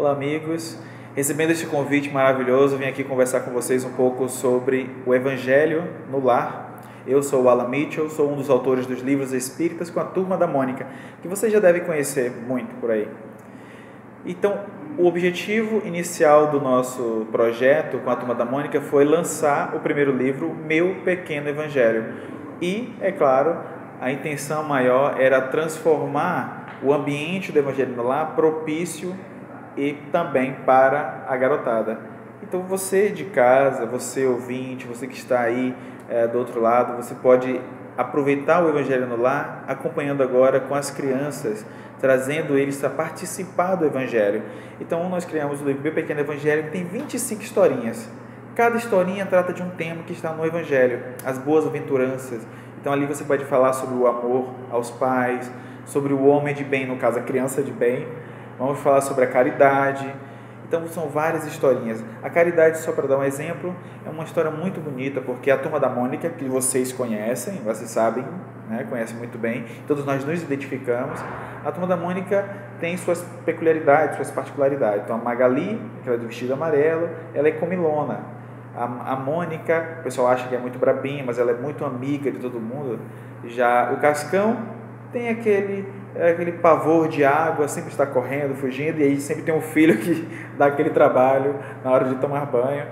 Olá, amigos. Recebendo este convite maravilhoso, vim aqui conversar com vocês um pouco sobre o Evangelho no Lar. Eu sou o Alan Mitchell, sou um dos autores dos livros espíritas com a Turma da Mônica, que vocês já devem conhecer muito por aí. Então, o objetivo inicial do nosso projeto com a Turma da Mônica foi lançar o primeiro livro, Meu Pequeno Evangelho. E, é claro, a intenção maior era transformar o ambiente do Evangelho no Lar propício e também para a garotada. Então você de casa, você ouvinte, você que está aí do outro lado, você pode aproveitar o Evangelho no Lar acompanhando agora com as crianças, trazendo eles a participar do Evangelho. Então nós criamos o livro Meu Pequeno Evangelho, que tem 25 historinhas. Cada historinha trata de um tema que está no Evangelho, as boas aventuranças. Então ali você pode falar sobre o amor aos pais, sobre o homem de bem, no caso a criança de bem. Vamos falar sobre a caridade. Então são várias historinhas. A caridade, só para dar um exemplo, é uma história muito bonita, porque a Turma da Mônica, que vocês conhecem, vocês sabem, né, conhecem muito bem, todos nós nos identificamos. A Turma da Mônica tem suas peculiaridades, suas particularidades. Então a Magali, aquela do vestido amarelo, ela é comilona. A Mônica, o pessoal acha que é muito brabinha, mas ela é muito amiga de todo mundo. Já o Cascão tem aquele pavor de água, sempre está correndo, fugindo, e aí sempre tem um filho que dá aquele trabalho na hora de tomar banho.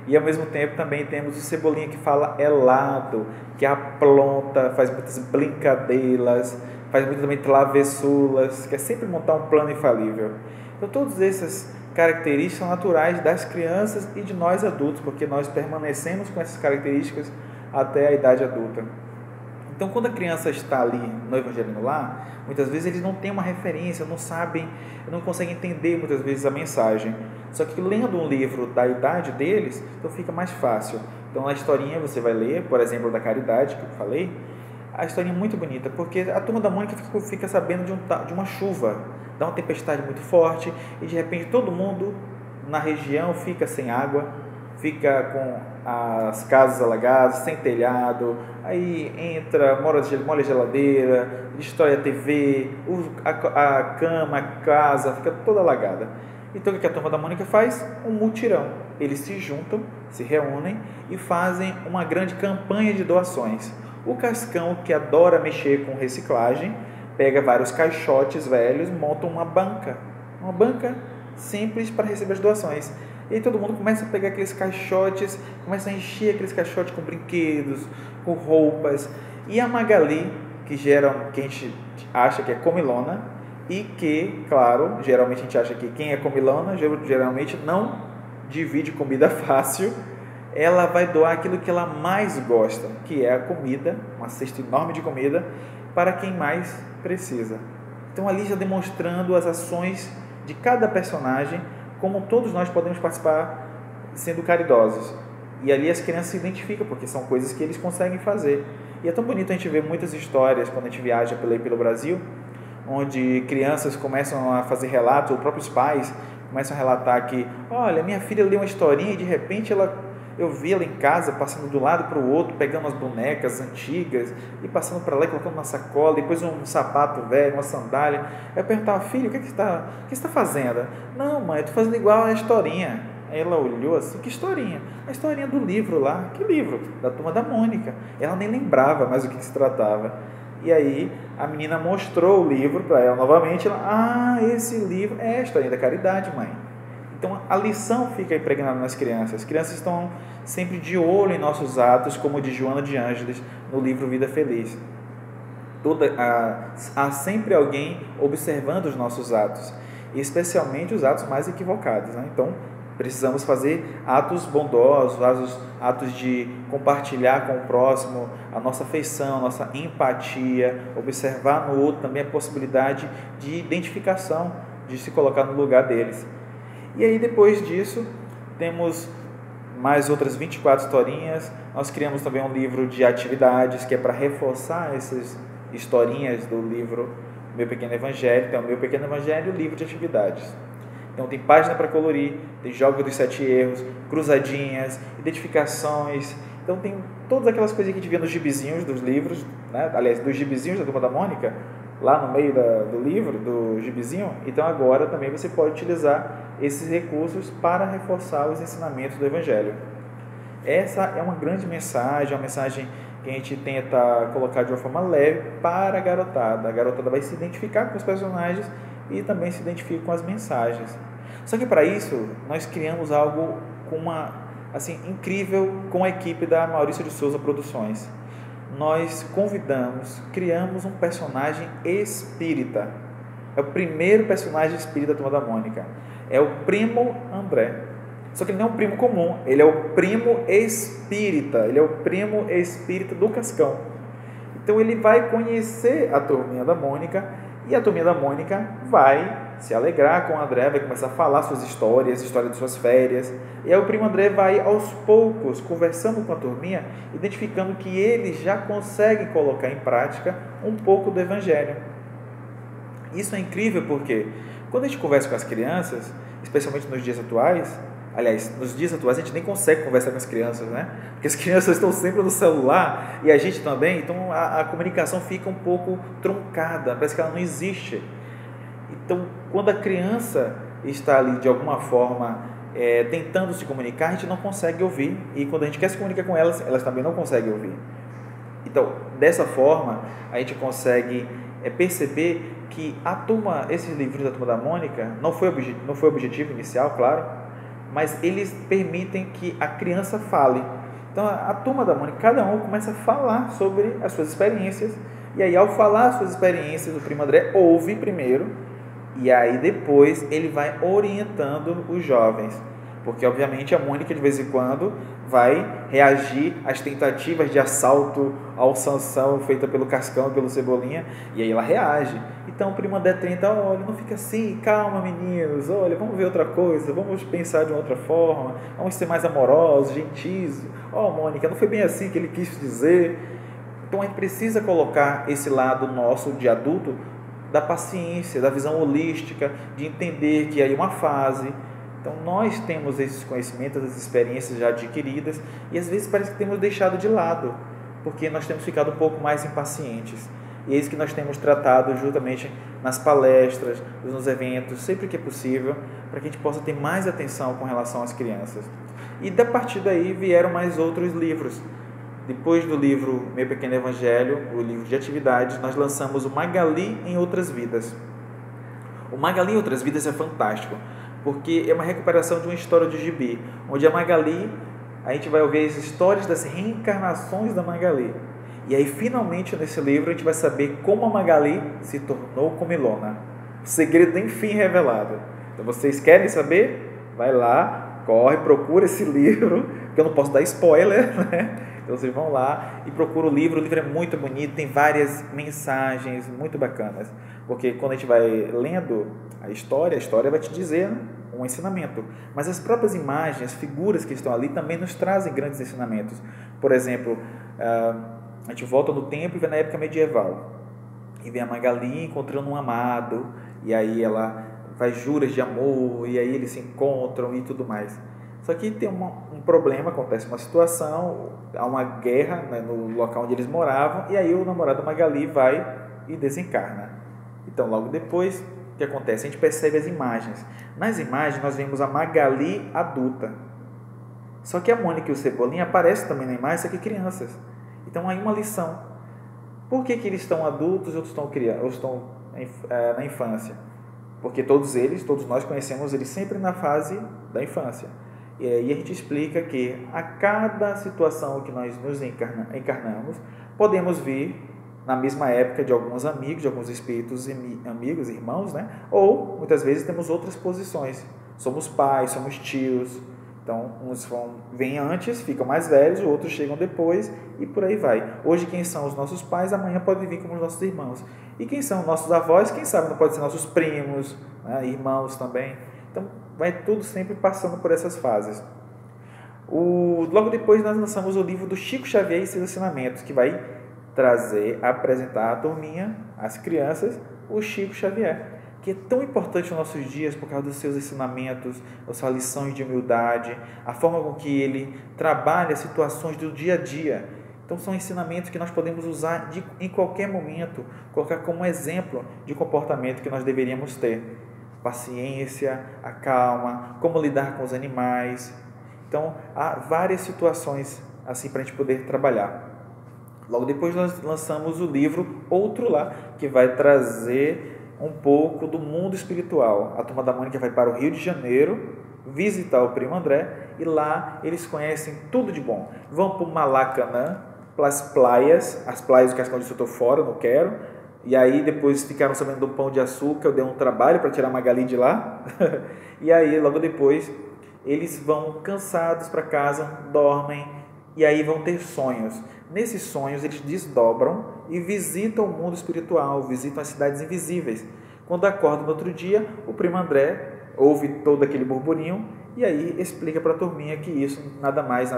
E ao mesmo tempo também temos o Cebolinha, que fala helado, que apronta, faz muitas brincadeiras, faz muitas também travessuras, quer sempre montar um plano infalível. Então todas essas características são naturais das crianças e de nós adultos, porque nós permanecemos com essas características até a idade adulta. Então, quando a criança está ali no Evangelho no Lar, muitas vezes eles não têm uma referência, não sabem, não conseguem entender muitas vezes a mensagem. Só que lendo um livro da idade deles, então fica mais fácil. Então, a historinha você vai ler, por exemplo, da caridade que eu falei, a historinha é muito bonita, porque a Turma da Mônica fica sabendo de uma chuva, dá uma tempestade muito forte, e de repente todo mundo na região fica sem água, fica com as casas alagadas, sem telhado, aí entra, molha a geladeira, destrói a TV, a cama, a casa, fica toda alagada. Então o que a Turma da Mônica faz? Um mutirão. Eles se juntam, se reúnem e fazem uma grande campanha de doações. O Cascão, que adora mexer com reciclagem, pega vários caixotes velhos, monta uma banca simples para receber as doações. E aí todo mundo começa a pegar aqueles caixotes, começa a encher aqueles caixotes com brinquedos, com roupas. E a Magali, que a gente acha que é comilona, e que, claro, geralmente a gente acha que quem é comilona, geralmente não divide comida fácil, ela vai doar aquilo que ela mais gosta, que é a comida, uma cesta enorme de comida, para quem mais precisa. Então ali já demonstrando as ações de cada personagem, como todos nós podemos participar sendo caridosos. E ali as crianças se identificam, porque são coisas que eles conseguem fazer. E é tão bonito a gente ver muitas histórias quando a gente viaja pelo Brasil, onde crianças começam a fazer relatos, ou próprios pais começam a relatar que, olha, minha filha leu uma historinha e de repente eu vi ela em casa, passando de um lado para o outro, pegando umas bonecas antigas e passando para lá e colocando na sacola, depois um sapato velho, uma sandália. Aí eu perguntava, filho, o que você está fazendo? Não, mãe, eu estou fazendo igual a historinha. Aí ela olhou assim, que historinha? A historinha do livro lá. Que livro? Da Turma da Mônica. Ela nem lembrava mais do que se tratava. E aí a menina mostrou o livro para ela novamente. Esse livro é a historinha da caridade, mãe. Então a lição fica impregnada nas crianças. As crianças estão sempre de olho em nossos atos, como de Joana de Ângeles no livro Vida Feliz. Há sempre alguém observando os nossos atos, e especialmente os atos mais equivocados, né? Então precisamos fazer atos bondosos, atos de compartilhar com o próximo a nossa afeição, a nossa empatia, observar no outro também a possibilidade de identificação, de se colocar no lugar deles. E aí depois disso temos mais outras 24 historinhas. Nós criamos também um livro de atividades, que é para reforçar essas historinhas do livro Meu Pequeno Evangelho. Então, Meu Pequeno Evangelho, livro de atividades. Então tem página para colorir, tem jogos dos 7 erros, cruzadinhas, identificações. Então tem todas aquelas coisas que a gente vê nos gibizinhos dos livros, né? Aliás, dos gibizinhos da Turma da Mônica, lá no meio do livro, do gibizinho, então agora também você pode utilizar esses recursos para reforçar os ensinamentos do Evangelho. Essa é uma grande mensagem, uma mensagem que a gente tenta colocar de uma forma leve para a garotada. A garotada vai se identificar com os personagens e também se identifica com as mensagens. Só que para isso, nós criamos algo incrível com a equipe da Maurício de Souza Produções. Nós criamos um personagem espírita. É o primeiro personagem espírita da Turma da Mônica. É o primo André. Só que ele não é um primo comum, ele é o primo espírita, ele é o primo espírita do Cascão. Então ele vai conhecer a Turminha da Mônica e a Turminha da Mônica vai se alegrar com o André, vai começar a falar suas histórias, história de suas férias. E aí o primo André vai aos poucos, conversando com a turminha, identificando que eles já conseguem colocar em prática um pouco do Evangelho. Isso é incrível porque quando a gente conversa com as crianças, especialmente nos dias atuais, aliás, nos dias atuais a gente nem consegue conversar com as crianças, né? Porque as crianças estão sempre no celular e a gente também, então a comunicação fica um pouco truncada, parece que ela não existe. Então, quando a criança está ali de alguma forma tentando se comunicar, a gente não consegue ouvir, e quando a gente quer se comunicar com elas, elas também não conseguem ouvir. Então, dessa forma, a gente consegue perceber que esses livros da Turma da Mônica, não foi o objetivo inicial, claro, mas eles permitem que a criança fale. Então, a Turma da Mônica, cada um começa a falar sobre as suas experiências, e aí, ao falar as suas experiências, o primo André ouve primeiro, e aí depois ele vai orientando os jovens, porque obviamente a Mônica de vez em quando vai reagir às tentativas de assalto ao Sansão feita pelo Cascão e pelo Cebolinha, e aí ela reage. Então o primo André tenta, olha, não fica assim, calma meninos, olha, vamos ver outra coisa, vamos pensar de uma outra forma, vamos ser mais amorosos, gentis. Mônica, não foi bem assim que ele quis dizer. Então a gente precisa colocar esse lado nosso de adulto, da paciência, da visão holística, de entender que aí é uma fase. Então nós temos esses conhecimentos, essas experiências já adquiridas, e às vezes parece que temos deixado de lado, porque nós temos ficado um pouco mais impacientes. E é isso que nós temos tratado justamente nas palestras, nos eventos, sempre que é possível, para que a gente possa ter mais atenção com relação às crianças. E a partir daí vieram mais outros livros. Depois do livro Meu Pequeno Evangelho, o livro de atividades, nós lançamos o Magali em Outras Vidas. O Magali em Outras Vidas é fantástico, porque é uma recuperação de uma história de gibi, onde a Magali, a gente vai ouvir as histórias das reencarnações da Magali. E aí, finalmente, nesse livro, a gente vai saber como a Magali se tornou comilona. O segredo enfim revelado. Então, vocês querem saber? Vai lá, corre, procura esse livro, porque eu não posso dar spoiler, né? Então vocês vão lá e procuram o livro é muito bonito, tem várias mensagens muito bacanas, porque quando a gente vai lendo a história vai te dizer um ensinamento, mas as próprias imagens, as figuras que estão ali também nos trazem grandes ensinamentos. Por exemplo, a gente volta no tempo e vê na época medieval, e vê a Magali encontrando um amado, e aí ela faz juras de amor, e aí eles se encontram e tudo mais. Só que tem um problema, acontece uma situação, há uma guerra, né, no local onde eles moravam, e aí o namorado da Magali vai e desencarna. Então, logo depois, o que acontece? A gente percebe as imagens. Nas imagens, nós vemos a Magali adulta. Só que a Mônica e o Cebolinha aparecem também na imagem, só que crianças. Então, aí uma lição. Por que eles estão adultos e outros estão na infância? Porque todos nós conhecemos eles sempre na fase da infância. E aí a gente explica que a cada situação que nós nos encarnamos, podemos vir na mesma época de alguns amigos, de alguns espíritos amigos, irmãos, né? Ou muitas vezes temos outras posições. Somos pais, somos tios. Então, uns vêm antes, ficam mais velhos, outros chegam depois e por aí vai. Hoje quem são os nossos pais, amanhã podem vir como os nossos irmãos. E quem são nossos avós, quem sabe não pode ser nossos primos, né? Irmãos também. Então, vai tudo sempre passando por essas fases. Logo depois nós lançamos o livro do Chico Xavier e seus ensinamentos, que vai apresentar à turminha, às crianças, o Chico Xavier, que é tão importante nos nossos dias por causa dos seus ensinamentos, das suas lições de humildade, a forma com que ele trabalha situações do dia a dia. Então são ensinamentos que nós podemos usar em qualquer momento, colocar como exemplo de comportamento que nós deveríamos ter. Paciência, a calma, como lidar com os animais. Então há várias situações assim para a gente poder trabalhar. Logo depois nós lançamos o livro Outro Lar, que vai trazer um pouco do mundo espiritual. A Turma da Mônica vai para o Rio de Janeiro visitar o primo André e lá eles conhecem tudo de bom. Vão para o Malacanã, para as praias do Cascão de Souto fora, não quero. E aí depois ficaram sabendo do Pão de Açúcar, eu dei um trabalho para tirar a Magali de lá. E aí logo depois eles vão cansados para casa, dormem e aí vão ter sonhos. Nesses sonhos eles desdobram e visitam o mundo espiritual, visitam as cidades invisíveis. Quando acordam no outro dia, o primo André ouve todo aquele burburinho e aí explica para a turminha que isso nada mais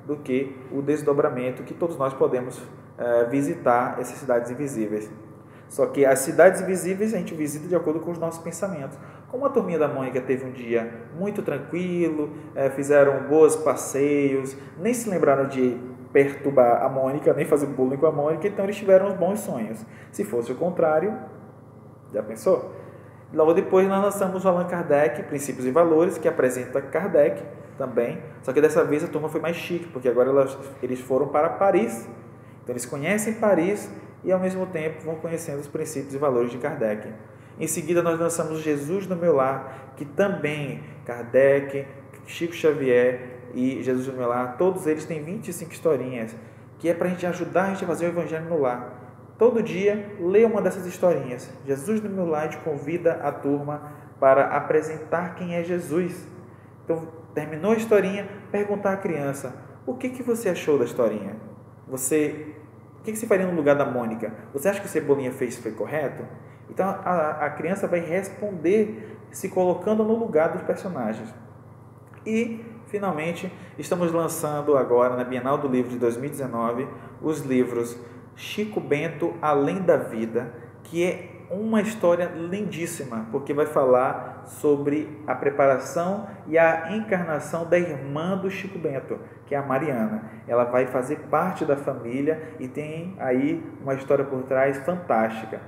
do que o desdobramento que todos nós podemos visitar essas cidades invisíveis. Só que as cidades invisíveis a gente visita de acordo com os nossos pensamentos. Como a turminha da Mônica teve um dia muito tranquilo, fizeram bons passeios, nem se lembraram de perturbar a Mônica, nem fazer bullying com a Mônica, então eles tiveram uns bons sonhos. Se fosse o contrário, já pensou? Logo depois nós lançamos o Allan Kardec, Princípios e Valores, que apresenta Kardec também, só que dessa vez a turma foi mais chique, porque agora eles foram para Paris. Então eles conhecem Paris e ao mesmo tempo vão conhecendo os princípios e valores de Kardec. Em seguida nós lançamos Jesus no Meu Lar, que também Kardec, Chico Xavier e Jesus no Meu Lar, todos eles têm 25 historinhas, que é para a gente ajudar a gente a fazer o Evangelho no lar. Todo dia, leia uma dessas historinhas. Jesus no Meu Lar te convida a turma para apresentar quem é Jesus. Então, terminou a historinha, perguntar à criança, o que você achou da historinha? O que você faria no lugar da Mônica? Você acha que o Cebolinha fez foi correto? Então, a criança vai responder se colocando no lugar dos personagens. E, finalmente, estamos lançando agora, na Bienal do Livro de 2019, os livros Chico Bento, Além da Vida, que é uma história lindíssima, porque vai falar sobre a preparação e a encarnação da irmã do Chico Bento, que é a Mariana. Ela vai fazer parte da família e tem aí uma história por trás fantástica.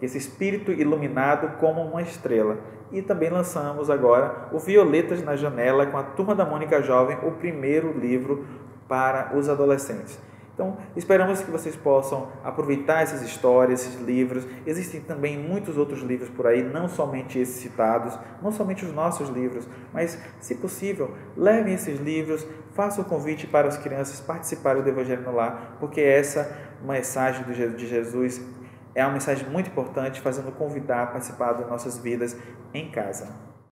Esse espírito iluminado como uma estrela. E também lançamos agora o Violetas na Janela, com a Turma da Mônica Jovem, o primeiro livro para os adolescentes. Então, esperamos que vocês possam aproveitar essas histórias, esses livros. Existem também muitos outros livros por aí, não somente esses citados, não somente os nossos livros, mas, se possível, levem esses livros, façam o convite para as crianças participarem do Evangelho no Lar, porque essa mensagem de Jesus é uma mensagem muito importante, fazendo convidar a participar das nossas vidas em casa.